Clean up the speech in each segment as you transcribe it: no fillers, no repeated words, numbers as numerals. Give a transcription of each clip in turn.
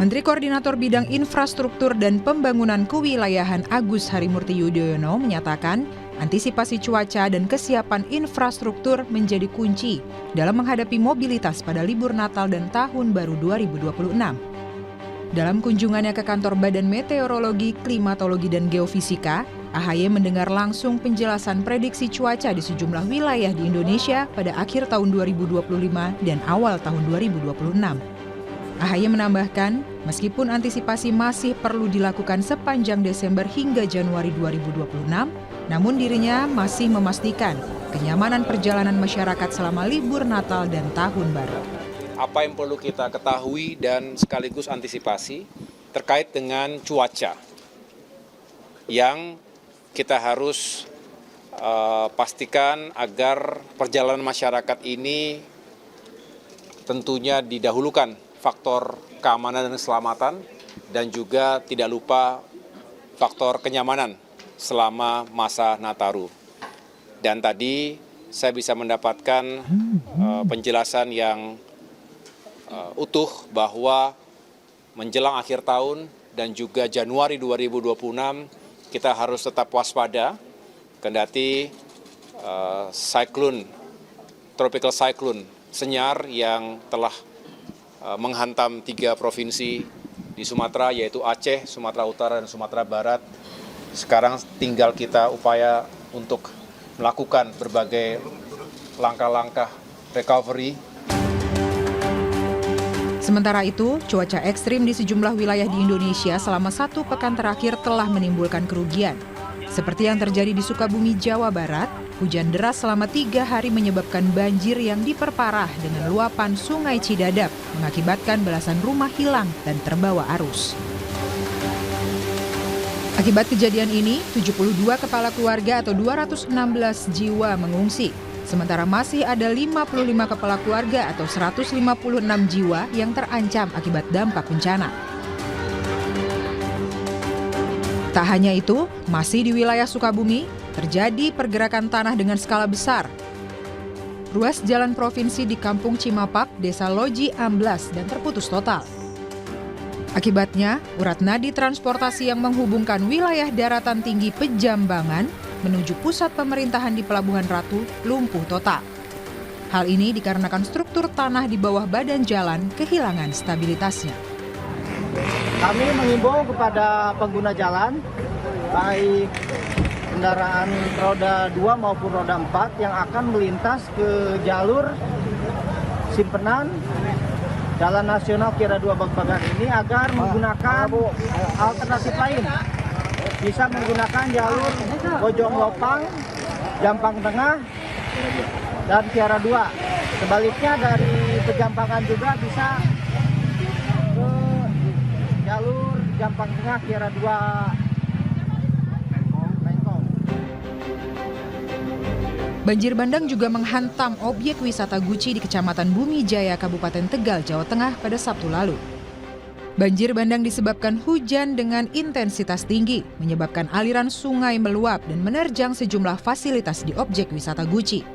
Menteri Koordinator Bidang Infrastruktur dan Pembangunan Kewilayahan Agus Harimurti Yudhoyono menyatakan antisipasi cuaca dan kesiapan infrastruktur menjadi kunci dalam menghadapi mobilitas pada libur Natal dan Tahun Baru 2026. Dalam kunjungannya ke kantor Badan Meteorologi, Klimatologi, dan Geofisika, AHY mendengar langsung penjelasan prediksi cuaca di sejumlah wilayah di Indonesia pada akhir tahun 2025 dan awal tahun 2026. AHY menambahkan, meskipun antisipasi masih perlu dilakukan sepanjang Desember hingga Januari 2026, namun dirinya masih memastikan kenyamanan perjalanan masyarakat selama libur Natal dan Tahun Baru. Apa yang perlu kita ketahui dan sekaligus antisipasi terkait dengan cuaca yang kita harus pastikan agar perjalanan masyarakat ini tentunya didahulukan faktor keamanan dan keselamatan, dan juga tidak lupa faktor kenyamanan selama masa Nataru. Dan tadi saya bisa mendapatkan penjelasan yang utuh bahwa menjelang akhir tahun dan juga Januari 2026 kita harus tetap waspada, kendati tropical cyclone Senyar yang telah menghantam 3 provinsi di Sumatera, yaitu Aceh, Sumatera Utara, dan Sumatera Barat. Sekarang tinggal kita upaya untuk melakukan berbagai langkah-langkah recovery. Sementara itu, cuaca ekstrim di sejumlah wilayah di Indonesia selama 1 pekan terakhir telah menimbulkan kerugian. Seperti yang terjadi di Sukabumi, Jawa Barat, hujan deras selama 3 hari menyebabkan banjir yang diperparah dengan luapan Sungai Cidadap, mengakibatkan belasan rumah hilang dan terbawa arus. Akibat kejadian ini, 72 kepala keluarga atau 216 jiwa mengungsi. Sementara masih ada 55 kepala keluarga atau 156 jiwa yang terancam akibat dampak bencana. Tak hanya itu, masih di wilayah Sukabumi, terjadi pergerakan tanah dengan skala besar. Ruas jalan provinsi di Kampung Cimapak, Desa Loji amblas dan terputus total. Akibatnya, urat nadi transportasi yang menghubungkan wilayah daratan tinggi Pejambangan menuju pusat pemerintahan di Pelabuhan Ratu lumpuh total. Hal ini dikarenakan struktur tanah di bawah badan jalan kehilangan stabilitasnya. Kami mengimbau kepada pengguna jalan, baik kendaraan roda 2 maupun roda 4 yang akan melintas ke jalur simpenan Jalan Nasional Kiara 2 Bagbagan ini agar menggunakan alternatif lain. Bisa menggunakan jalur Bojong Lopang, Jampang Tengah, dan Kiara 2. Sebaliknya dari Pejampangan juga bisa ke jalur Jampang Tengah, Kiara 2. Banjir bandang juga menghantam objek wisata Guci di Kecamatan Bumi Jaya, Kabupaten Tegal, Jawa Tengah pada Sabtu lalu. Banjir bandang disebabkan hujan dengan intensitas tinggi, menyebabkan aliran sungai meluap dan menerjang sejumlah fasilitas di objek wisata Guci.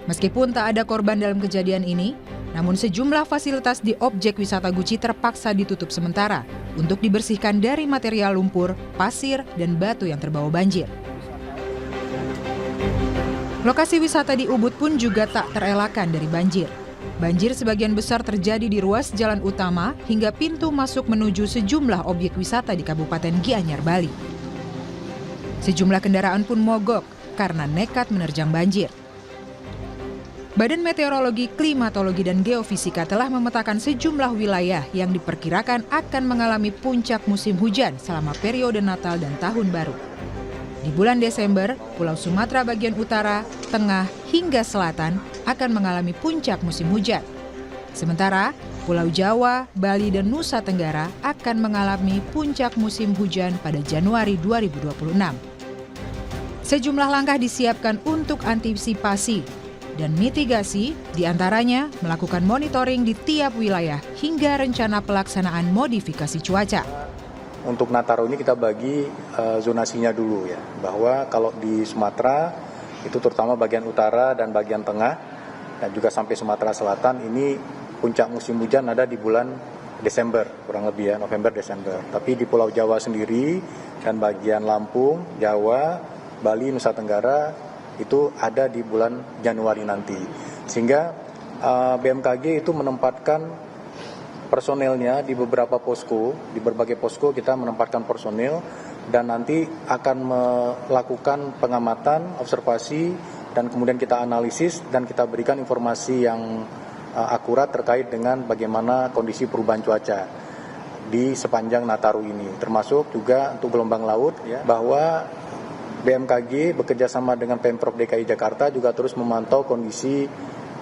Meskipun tak ada korban dalam kejadian ini, namun sejumlah fasilitas di objek wisata Guci terpaksa ditutup sementara untuk dibersihkan dari material lumpur, pasir, dan batu yang terbawa banjir. Lokasi wisata di Ubud pun juga tak terelakkan dari banjir. Banjir sebagian besar terjadi di ruas jalan utama hingga pintu masuk menuju sejumlah objek wisata di Kabupaten Gianyar, Bali. Sejumlah kendaraan pun mogok karena nekat menerjang banjir. Badan Meteorologi, Klimatologi, dan Geofisika telah memetakan sejumlah wilayah yang diperkirakan akan mengalami puncak musim hujan selama periode Natal dan Tahun Baru. Di bulan Desember, Pulau Sumatera bagian utara, tengah, hingga selatan akan mengalami puncak musim hujan. Sementara, Pulau Jawa, Bali, dan Nusa Tenggara akan mengalami puncak musim hujan pada Januari 2026. Sejumlah langkah disiapkan untuk antisipasi dan mitigasi, diantaranya melakukan monitoring di tiap wilayah hingga rencana pelaksanaan modifikasi cuaca. Untuk Nataru ini kita bagi zonasinya dulu ya, bahwa kalau di Sumatera itu terutama bagian utara dan bagian tengah dan juga sampai Sumatera Selatan ini puncak musim hujan ada di bulan Desember, kurang lebih ya, November-Desember. Tapi di Pulau Jawa sendiri dan bagian Lampung, Jawa, Bali, Nusa Tenggara itu ada di bulan Januari nanti. Sehingga BMKG itu menempatkan personelnya di beberapa posko, di berbagai posko kita menempatkan personel dan nanti akan melakukan pengamatan, observasi, dan kemudian kita analisis dan kita berikan informasi yang akurat terkait dengan bagaimana kondisi perubahan cuaca di sepanjang Nataru ini, termasuk juga untuk gelombang laut, ya, bahwa BMKG bekerjasama dengan Pemprov DKI Jakarta juga terus memantau kondisi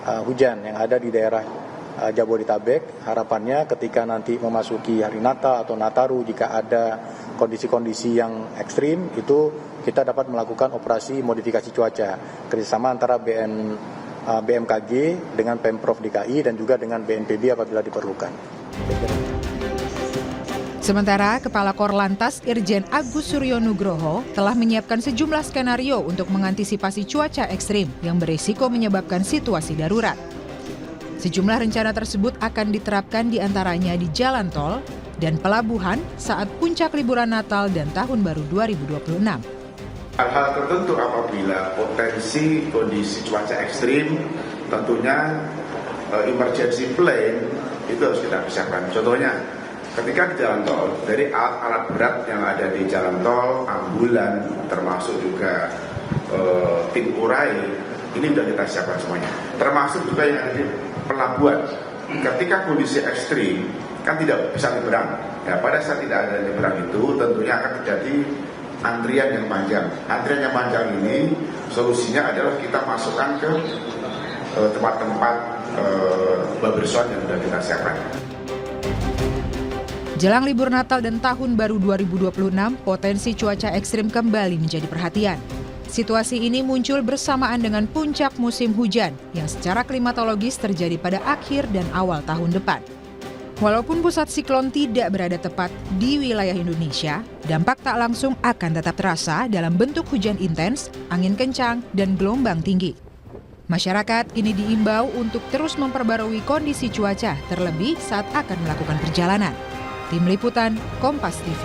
hujan yang ada di daerah Jabodetabek. Harapannya ketika nanti memasuki hari Natal atau Nataru, jika ada kondisi-kondisi yang ekstrim, itu kita dapat melakukan operasi modifikasi cuaca kerjasama antara BMKG dengan Pemprov DKI dan juga dengan BNPB apabila diperlukan. Sementara Kepala Korlantas Irjen Agus Suryo Nugroho telah menyiapkan sejumlah skenario untuk mengantisipasi cuaca ekstrim yang berisiko menyebabkan situasi darurat. Sejumlah rencana tersebut akan diterapkan diantaranya di jalan tol dan pelabuhan saat puncak liburan Natal dan Tahun Baru 2026. Hal-hal tertentu apabila potensi kondisi cuaca ekstrim, tentunya emergency plan itu harus kita persiapkan. Contohnya, ketika di jalan tol, dari alat-alat berat yang ada di jalan tol, ambulan, termasuk juga tim urai, ini sudah kita siapkan semuanya. Termasuk juga yang ada di pelabuhan. Ketika kondisi ekstrim, kan tidak bisa nyebrang. Ya, pada saat tidak ada nyebrang itu, tentunya akan terjadi antrian yang panjang. Antrian yang panjang ini solusinya adalah kita masukkan ke tempat-tempat baberson yang sudah kita siapkan. Jelang libur Natal dan Tahun Baru 2026, potensi cuaca ekstrim kembali menjadi perhatian. Situasi ini muncul bersamaan dengan puncak musim hujan yang secara klimatologis terjadi pada akhir dan awal tahun depan. Walaupun pusat siklon tidak berada tepat di wilayah Indonesia, dampak tak langsung akan tetap terasa dalam bentuk hujan intens, angin kencang, dan gelombang tinggi. Masyarakat kini diimbau untuk terus memperbarui kondisi cuaca, terlebih saat akan melakukan perjalanan. Tim Liputan, Kompas TV.